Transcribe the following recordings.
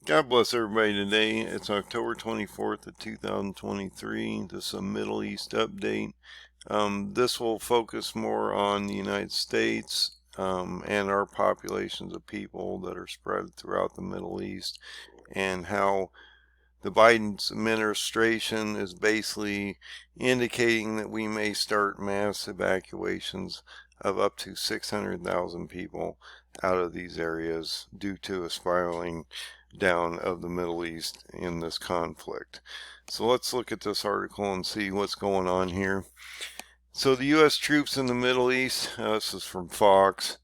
God bless everybody today. It's October 24th of 2023. This is a Middle East update. This will focus more on the United States and our populations of people that are spread throughout the Middle East, and how the Biden administration is basically indicating that we may start mass evacuations of up to 600,000 people out of these areas due to a spiraling down of the Middle East in this conflict. So let's look at this article and see what's going on here. So the U.S. troops in the Middle East, this is from Fox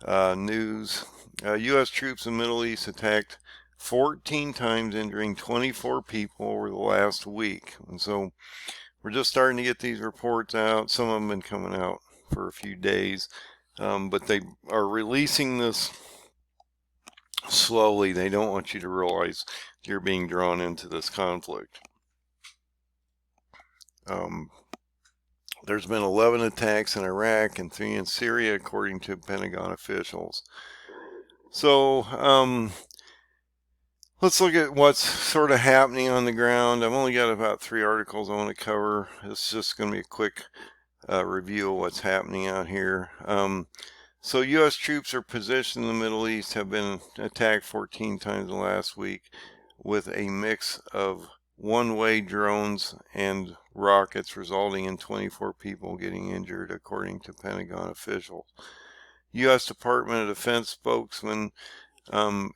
News, U.S. troops in the Middle East attacked 14 times, injuring 24 people over the last week. And so we're just starting to get these reports out. Some of them have been coming out for a few days, but they are releasing this slowly. They don't want you to realize you're being drawn into this conflict. There's been 11 attacks in Iraq and 3 in Syria, according to Pentagon officials. So let's look at what's sort of happening on the ground. I've only got about 3 articles I want to cover. It's just going to be a quick review of what's happening out here. So U.S. troops are positioned in the Middle East, have been attacked 14 times in the last week with a mix of one-way drones and rockets, resulting in 24 people getting injured, according to Pentagon officials. U.S. Department of Defense spokesman,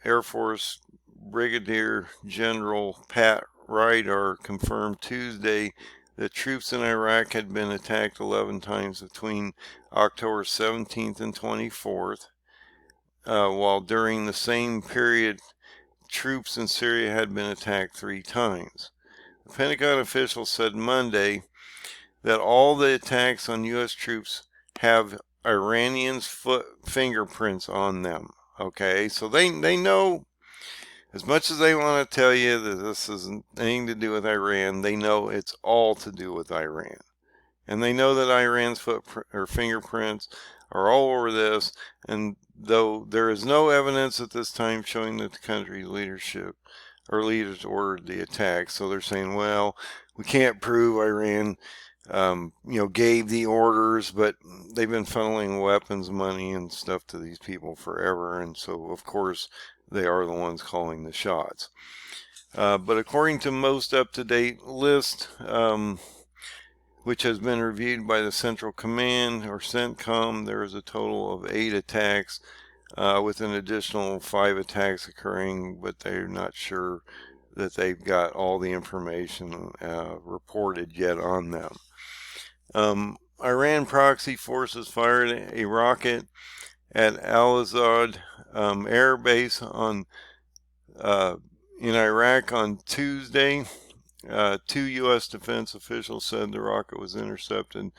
Air Force Brigadier General Pat Ryder, confirmed Tuesday that troops in Iraq had been attacked 11 times between October 17th and 24th, while during the same period, troops in Syria had been attacked 3 times. The Pentagon official said Monday that all the attacks on U.S. troops have Iranians' fingerprints on them. Okay, so they know, as much as they want to tell you that this isn't anything to do with Iran, they know it's all to do with Iran. And they know that Iran's fingerprints are all over this, and though there is no evidence at this time showing that the country's leadership or leaders ordered the attack, so they're saying, well, we can't prove Iran gave the orders, but they've been funneling weapons, money, and stuff to these people forever, and so of course they are the ones calling the shots. But according to most up-to-date list, which has been reviewed by the Central Command, or CENTCOM, there is a total of 8 attacks, with an additional 5 attacks occurring, but they're not sure that they've got all the information reported yet on them. Iran proxy forces fired a rocket at Al-Azad air base in Iraq on Tuesday. 2 U.S. defense officials said the rocket was intercepted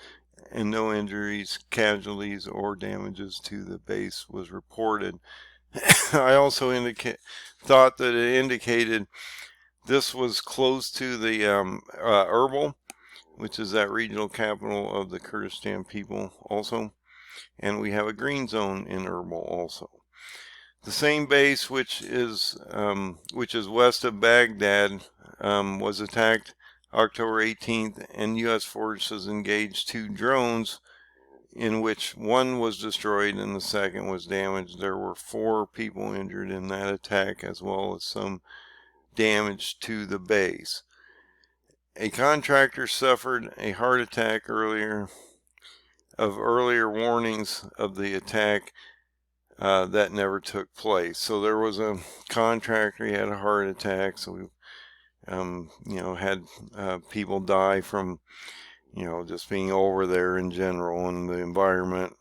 and no injuries, casualties, or damages to the base was reported. I also thought that it indicated this was close to the Erbil, which is that regional capital of the Kurdistan people also, and we have a green zone in Erbil also. The same base, which is west of Baghdad, was attacked October 18th, and U.S. forces engaged 2 drones, in which one was destroyed and the second was damaged. There were 4 people injured in that attack, as well as some damage to the base. A contractor suffered a heart attack earlier warnings of the attack that never took place. So there was a contractor, he had a heart attack, so we had people die from just being over there in general and the environment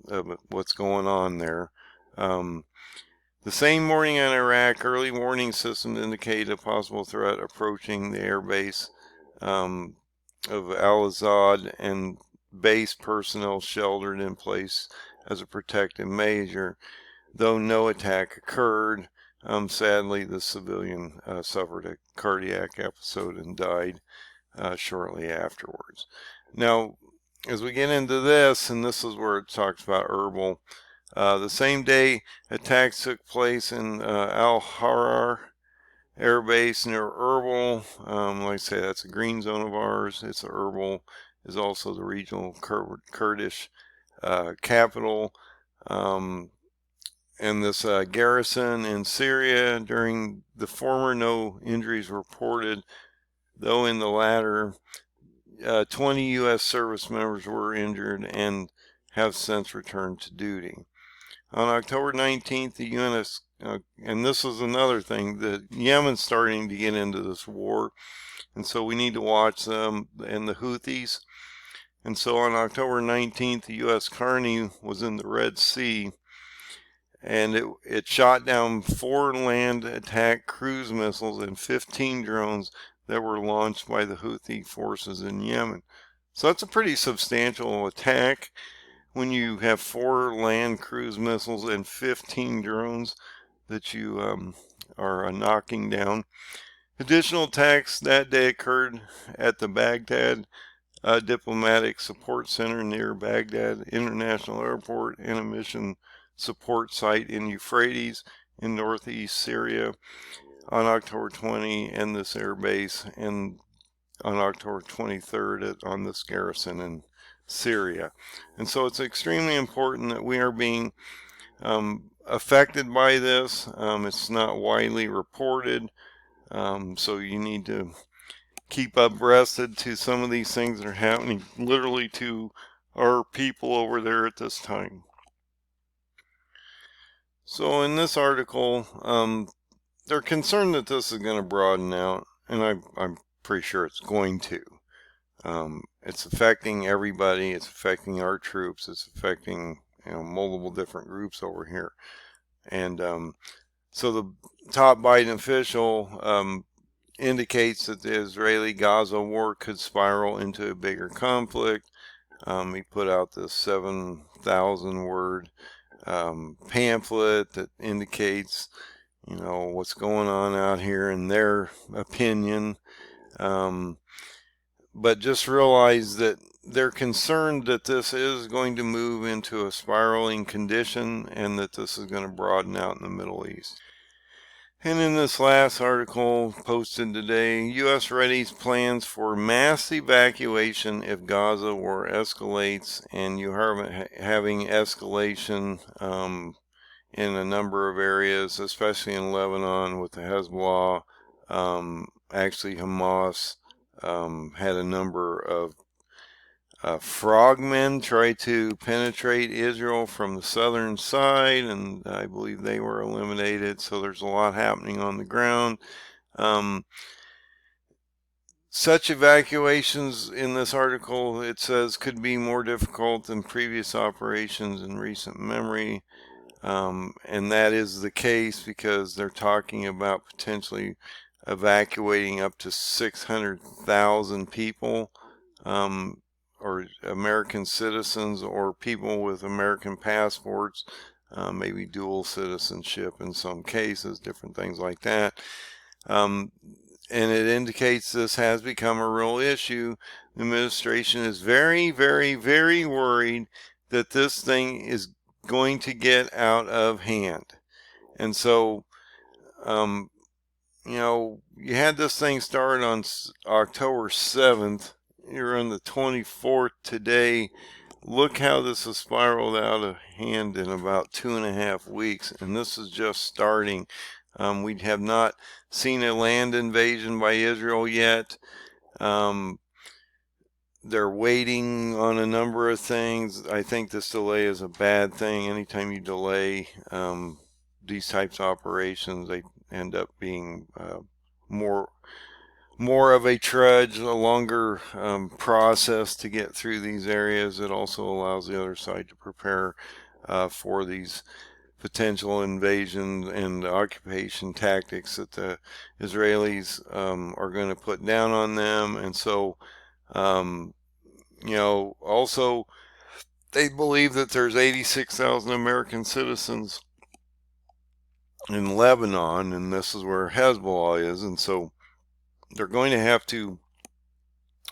of what's going on there. The same morning in Iraq, early warning systems indicated a possible threat approaching the airbase of Al-Azad, and base personnel sheltered in place as a protective measure. Though no attack occurred, sadly the civilian suffered a cardiac episode and died shortly afterwards. Now, as we get into this, and this is where it talks about Erbil, The same day, attacks took place in Al-Harar Air Base near Erbil. Like I say, that's a green zone of ours. It's Erbil is also the regional Kurdish capital. And this garrison in Syria, during the former, no injuries reported, though in the latter, 20 U.S. service members were injured and have since returned to duty. On October 19th, the U.S. And this is another thing, that Yemen's starting to get into this war, and so we need to watch them and the Houthis. And so on October 19th, the U.S. Carney was in the Red Sea, and it shot down 4 land attack cruise missiles and 15 drones that were launched by the Houthi forces in Yemen. So that's a pretty substantial attack when you have 4 land cruise missiles and 15 drones that you are knocking down. Additional attacks that day occurred at the Baghdad Diplomatic Support Center near Baghdad International Airport and a mission support site in Euphrates in northeast Syria on October 20, and this air base, and on October 23rd on this garrison in Syria. And so it's extremely important that we are being affected by this. It's not widely reported, so you need to keep abreasted to some of these things that are happening literally to our people over there at this time. So in this article, they're concerned that this is going to broaden out, and I'm pretty sure it's going to. It's affecting everybody. It's affecting our troops. It's affecting multiple different groups over here. And so the top Biden official indicates that the Israeli-Gaza war could spiral into a bigger conflict. He put out this 7,000-word pamphlet that indicates, what's going on out here in their opinion. But just realize that they're concerned that this is going to move into a spiraling condition and that this is going to broaden out in the Middle East. And in this last article posted today, U.S. readies plans for mass evacuation if Gaza war escalates, and you are having escalation in a number of areas, especially in Lebanon with the Hezbollah. Actually, Hamas had a number of frogmen try to penetrate Israel from the southern side, and I believe they were eliminated. So there's a lot happening on the ground. Such evacuations, in this article, it says, could be more difficult than previous operations in recent memory. And that is the case because they're talking about potentially evacuating up to 600,000 people, or American citizens, or people with American passports, maybe dual citizenship in some cases, different things like that. And it indicates this has become a real issue. The administration is very, very, very worried that this thing is going to get out of hand. And so, you had this thing start on October 7th. You're on the 24th today. Look how this has spiraled out of hand in about 2.5 weeks, and this is just starting. We have not seen a land invasion by Israel yet. They're waiting on a number of things. I think this delay is a bad thing. Anytime you delay these types of operations, they end up being more of a trudge, a longer process to get through these areas. It also allows the other side to prepare for these potential invasion and occupation tactics that the Israelis are going to put down on them. And so, also they believe that there's 86,000 American citizens in Lebanon, and this is where Hezbollah is, and so they're going to have to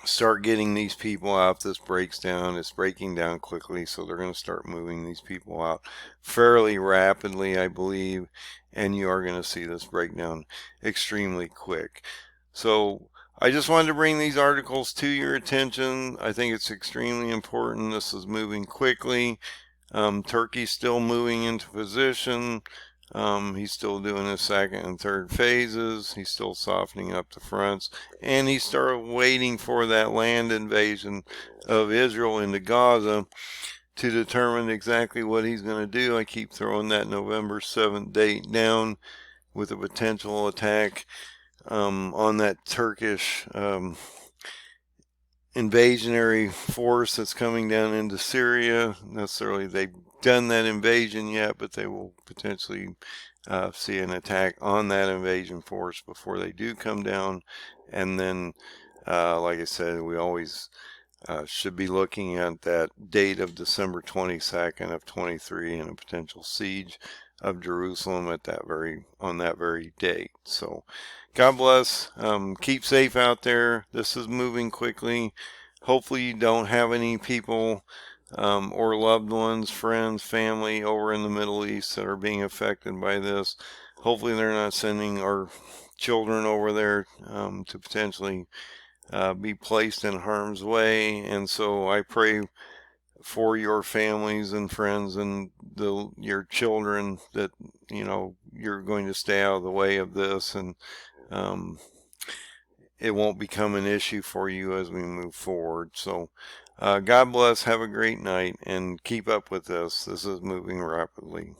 start getting these people out. If this breaks down, it's breaking down quickly, so they're going to start moving these people out fairly rapidly, I believe, and you are going to see this breakdown extremely quick. So I just wanted to bring these articles to your attention. I think it's extremely important. This is moving quickly. Turkey's still moving into position. He's still doing his second and third phases. He's still softening up the fronts. And he started waiting for that land invasion of Israel into Gaza to determine exactly what he's going to do. I keep throwing that November 7th date down with a potential attack on that Turkish invasionary force that's coming down into Syria. Necessarily they've done that invasion yet, but they will potentially see an attack on that invasion force before they do come down. And then, like I said, we always should be looking at that date of December 22nd of 23 and a potential siege of Jerusalem on that very date. So God bless. Keep safe out there. This is moving quickly. Hopefully you don't have any people or loved ones, friends, family over in the Middle East that are being affected by this. Hopefully they're not sending our children over there to potentially be placed in harm's way. And so I pray for your families and friends and your children that you're going to stay out of the way of this, and it won't become an issue for you as we move forward. So God bless, have a great night, and keep up with this. This is moving rapidly.